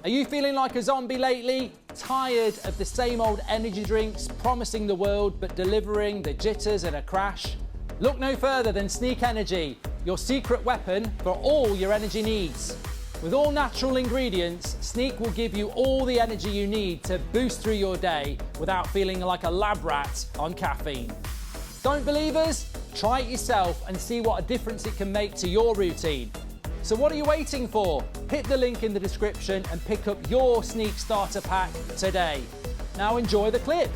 Are you feeling like a zombie lately? Tired of the same old energy drinks promising the world but delivering the jitters and a crash? Look no further than Sneak Energy, your secret weapon for all your energy needs. With all natural ingredients, Sneak will give you all the energy you need to boost through your day without feeling like a lab rat on caffeine. Don't believe us? Try it yourself and see what a difference it can make to your routine. So what are you waiting for? Hit the link in the description and pick up your Sneak Starter Pack today. Now enjoy the clip.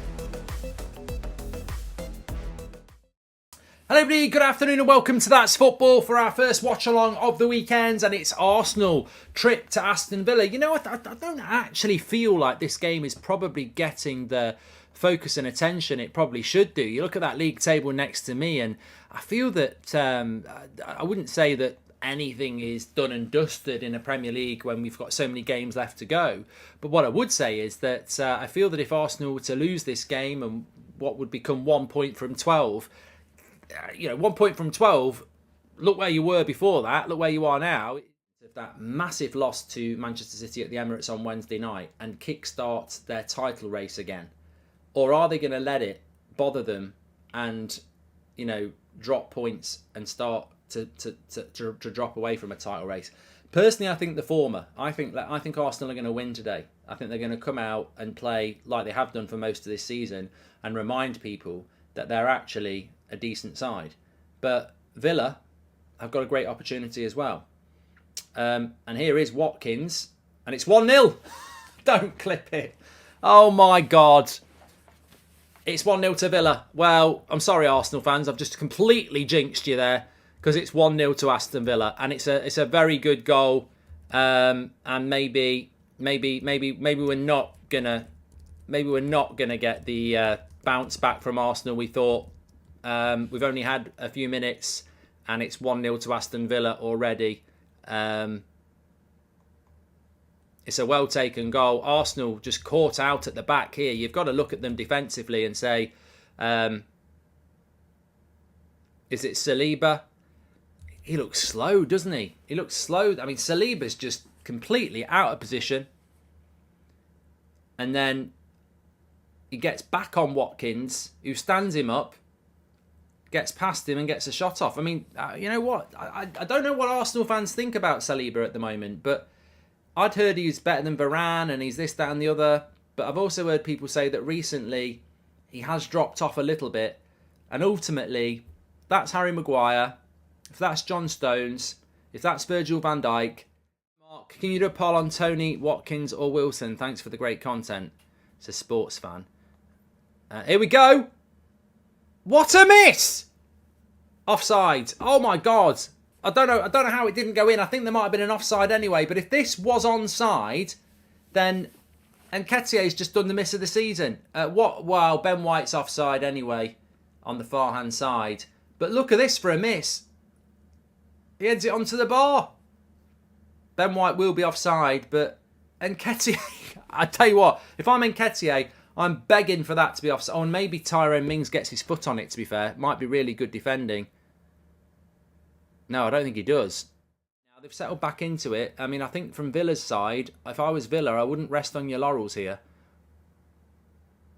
Hello everybody, good afternoon and welcome to That's Football for our first watch along of the weekend, and it's Arsenal trip to Aston Villa. You know what, I don't actually feel like this game is probably getting the focus and attention it probably should do. You look at that league table next to me and I feel that, I wouldn't say that anything is done and dusted in a Premier League when we've got so many games left to go. But what I would say is that I feel that if Arsenal were to lose this game and what would become 1 point from 12, 1 point from 12, look where you were before that, look where you are now. That massive loss to Manchester City at the Emirates on Wednesday night and kickstart their title race again. Or are they going to let it bother them and, drop points and start to drop away from a title race? Personally, I think the former. I think Arsenal are going to win today. I think they're going to come out and play like they have done for most of this season and remind people that they're actually a decent side. But Villa have got a great opportunity as well. And here is Watkins, and it's 1-0. Don't clip it. Oh my God. It's 1-0 to Villa. Well, I'm sorry, Arsenal fans. I've just completely jinxed you there, because it's 1-0 to Aston Villa, and it's a very good goal. And maybe we're not gonna get the bounce back from Arsenal we thought. We've only had a few minutes, and it's 1-0 to Aston Villa already. It's a well taken goal. Arsenal just caught out at the back here. You've got to look at them defensively and say, is it Saliba? He looks slow, doesn't he? He looks slow. I mean, Saliba's just completely out of position. And then he gets back on Watkins, who stands him up, gets past him and gets a shot off. I mean, you know what? I don't know what Arsenal fans think about Saliba at the moment, but I'd heard he's better than Varane and he's this, that and the other. But I've also heard people say that recently he has dropped off a little bit. And ultimately, that's Harry Maguire. If that's John Stones, if that's Virgil van Dijk. Mark, can you do a poll on Tony, Watkins or Wilson? Thanks for the great content. It's a sports fan. Here we go. What a miss! Offside. Oh my God. I don't know how it didn't go in. I think there might have been an offside anyway. But if this was onside, then Nketiah's just done the miss of the season. Well, Ben White's offside anyway on the far hand side. But look at this for a miss. He heads it onto the bar. Ben White will be offside, but Nketiah, I tell you what, if I'm Nketiah, I'm begging for that to be offside. Oh, and maybe Tyrone Mings gets his foot on it, to be fair. Might be really good defending. No, I don't think he does. Now, they've settled back into it. I mean, I think from Villa's side, if I was Villa, I wouldn't rest on your laurels here.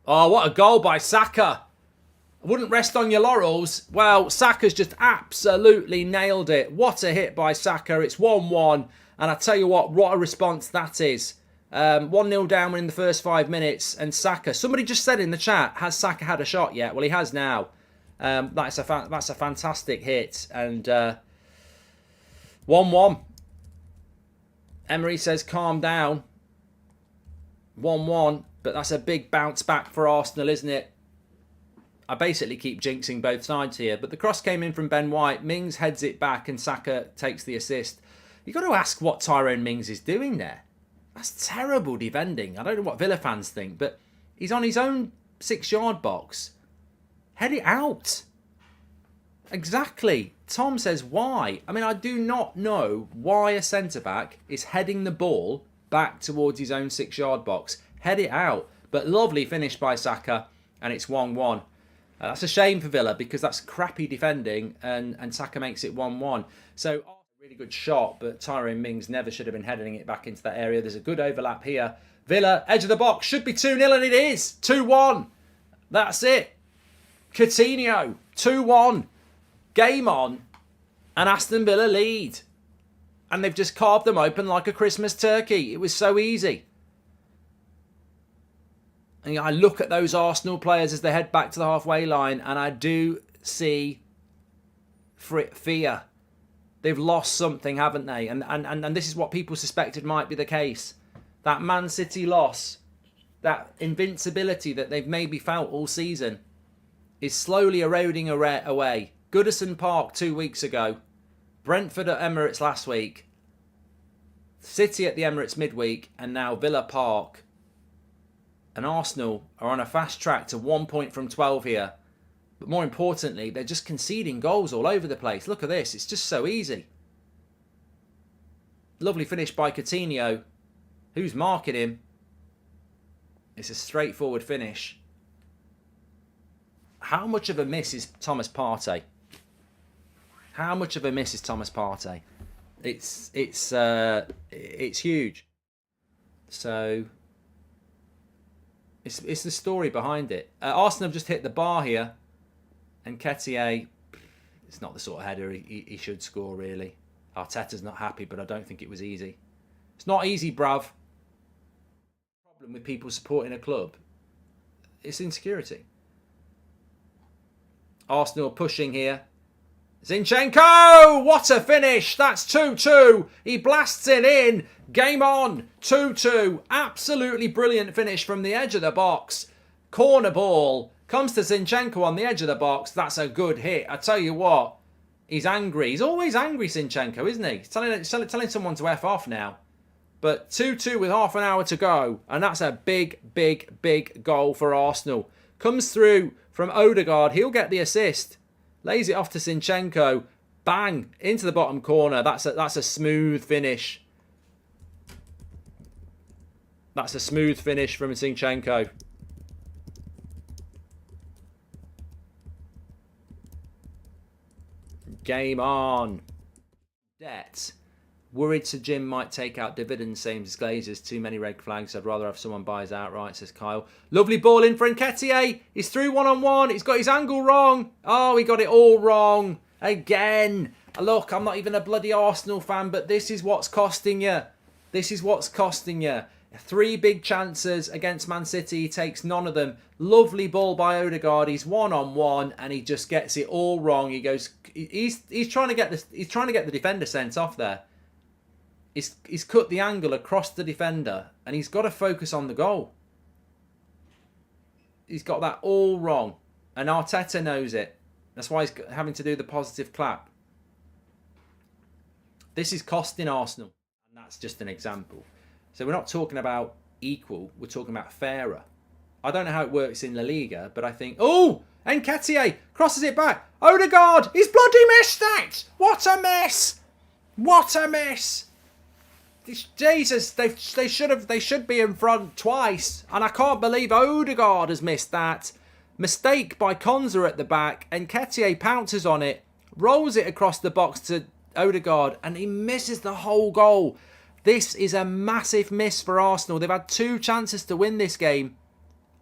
Oh, what a goal by Saka. I wouldn't rest on your laurels. Well, Saka's just absolutely nailed it. What a hit by Saka. It's 1-1. And I tell you what a response that is. 1-0 down in the first 5 minutes. And Saka, somebody just said in the chat, has Saka had a shot yet? Well, he has now. That's a fantastic hit. And 1-1. Emery says, calm down. 1-1. But that's a big bounce back for Arsenal, isn't it? I basically keep jinxing both sides here. But the cross came in from Ben White. Mings heads it back and Saka takes the assist. You've got to ask what Tyrone Mings is doing there. That's terrible defending. I don't know what Villa fans think, but he's on his own 6-yard box. Head it out. Exactly. Tom says, why? I mean, I do not know why a centre-back is heading the ball back towards his own 6-yard box. Head it out. But lovely finish by Saka, and it's 1-1. That's a shame for Villa because that's crappy defending, and Saka makes it 1-1. So Really good shot, but Tyrone Mings never should have been heading it back into that area. There's a good overlap here. Villa, edge of the box, should be 2-0, and it is. 2-1. That's it. Coutinho, 2-1. Game on, and Aston Villa lead. And they've just carved them open like a Christmas turkey. It was so easy. And I look at those Arsenal players as they head back to the halfway line, and I do see fear. They've lost something, haven't they? And this is what people suspected might be the case. That Man City loss, that invincibility that they've maybe felt all season, is slowly eroding away. Goodison Park 2 weeks ago. Brentford at Emirates last week. City at the Emirates midweek. And now Villa Park. And Arsenal are on a fast track to 1 point from 12 here. But more importantly, they're just conceding goals all over the place. Look at this. It's just so easy. Lovely finish by Coutinho. Who's marking him? It's a straightforward finish. How much of a miss is Thomas Partey? How much of a miss is Thomas Partey? It's huge. So it's the story behind it. Arsenal have just hit the bar here. And Nketiah, it's not the sort of header he should score, really. Arteta's not happy, but I don't think it was easy. It's not easy, bruv. The problem with people supporting a club, it's insecurity. Arsenal pushing here. Zinchenko! What a finish! That's 2-2. He blasts it in. Game on. 2-2. Absolutely brilliant finish from the edge of the box. Corner ball. Comes to Zinchenko on the edge of the box. That's a good hit. I tell you what, he's angry. He's always angry, Zinchenko, isn't he? He's telling someone to F off now. But 2-2 with half an hour to go. And that's a big, big, big goal for Arsenal. Comes through from Odegaard. He'll get the assist. Lays it off to Zinchenko. Bang! Into the bottom corner. That's a smooth finish. That's a smooth finish from Zinchenko. Game on. Debt. Worried Sir Jim might take out dividends, same as Glazers. Too many red flags. I'd rather have someone buy us outright, says Kyle. Lovely ball in for Nketiah. He's through one-on-one. He's got his angle wrong. Oh, he got it all wrong. Again. Look, I'm not even a bloody Arsenal fan, but this is what's costing you. This is what's costing you. 3 big chances against Man City. He takes none of them. Lovely ball by Odegaard. He's one-on-one and he just gets it all wrong. He goes. He's trying to get this. He's trying to get the defender sent off there. He's cut the angle across the defender and he's got to focus on the goal. He's got that all wrong, and Arteta knows it. That's why he's having to do the positive clap. This is costing Arsenal, and that's just an example. So we're not talking about equal, we're talking about fairer. I don't know how it works in La Liga, but I think... Oh! Nketiah crosses it back. Odegaard! He's bloody missed that! What a mess! What a mess! Jesus, they should be in front twice. And I can't believe Odegaard has missed that. Mistake by Konza at the back. Nketiah pounces on it, rolls it across the box to Odegaard, and he misses the whole goal. This is a massive miss for Arsenal. They've had 2 chances to win this game.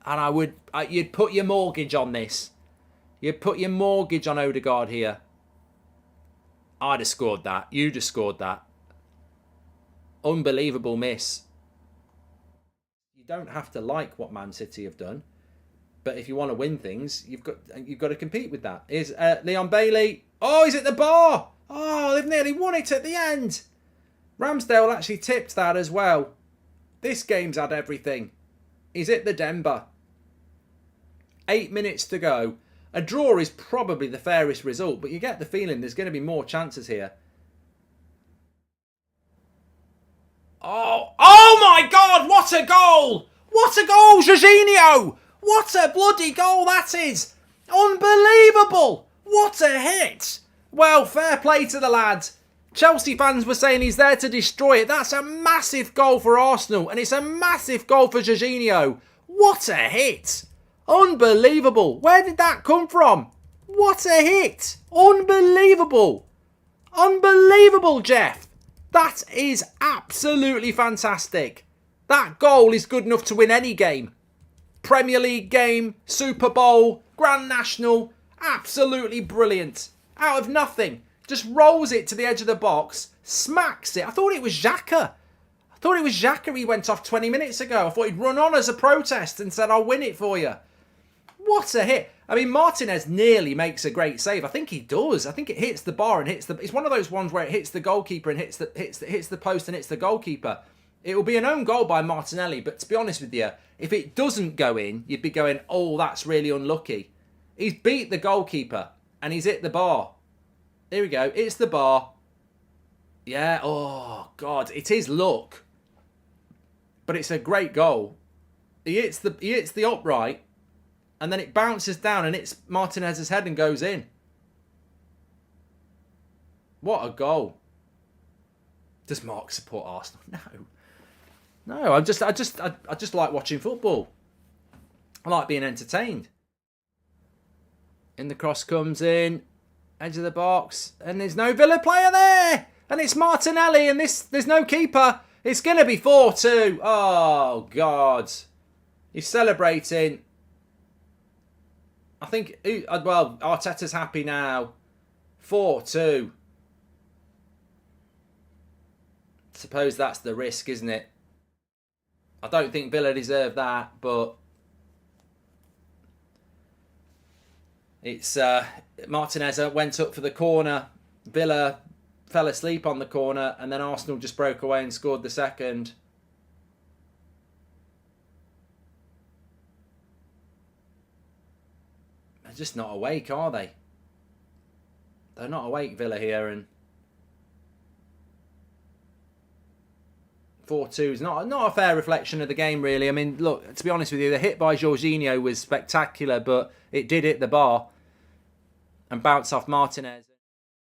And you'd put your mortgage on this. You'd put your mortgage on Odegaard here. I'd have scored that. You'd have scored that. Unbelievable miss. You don't have to like what Man City have done. But if you want to win things, you've got to compete with that. Here's Leon Bailey. Oh, he's at the bar. Oh, they've nearly won it at the end. Ramsdale actually tipped that as well. This game's had everything. He's at the Denver. 8 minutes to go. A draw is probably the fairest result, but you get the feeling there's going to be more chances here. Oh my God, what a goal! What a goal, Jorginho! What a bloody goal that is! Unbelievable! What a hit! Well, fair play to the lad. Chelsea fans were saying he's there to destroy it. That's a massive goal for Arsenal, and it's a massive goal for Jorginho. What a hit! Unbelievable! Where did that come from? What a hit! Unbelievable! Unbelievable, Jeff. That is absolutely fantastic. That goal is good enough to win any game. Premier League game, Super Bowl, Grand National. Absolutely brilliant. Out of nothing. Just rolls it to the edge of the box. Smacks it. I thought it was Xhaka. He went off 20 minutes ago. I thought he'd run on as a protest and said, I'll win it for you. What a hit. I mean, Martinez nearly makes a great save. I think he does. I think it hits the bar and hits the... It's one of those ones where it hits the goalkeeper and hits the post and hits the goalkeeper. It will be an own goal by Martinelli, but to be honest with you, if it doesn't go in, you'd be going, oh, that's really unlucky. He's beat the goalkeeper and he's hit the bar. Here we go. It's the bar. Yeah. Oh, God. It is luck. But it's a great goal. He hits the upright and then it bounces down and hits Martinez's head and goes in. What a goal. Does Mark support Arsenal? No, I just like watching football. I like being entertained. In the cross comes in, edge of the box, and there's no Villa player there, and it's Martinelli, and there's no keeper. It's gonna be 4-2. Oh God, he's celebrating. I think Arteta's happy now. 4-2. Suppose that's the risk, isn't it? I don't think Villa deserve that, but it's Martinez went up for the corner. Villa fell asleep on the corner, and then Arsenal just broke away and scored the second. They're just not awake, are they? They're not awake, Villa here, and 4-2 is not a fair reflection of the game, really. I mean, look, to be honest with you, the hit by Jorginho was spectacular, but it did hit the bar and bounce off Martinez.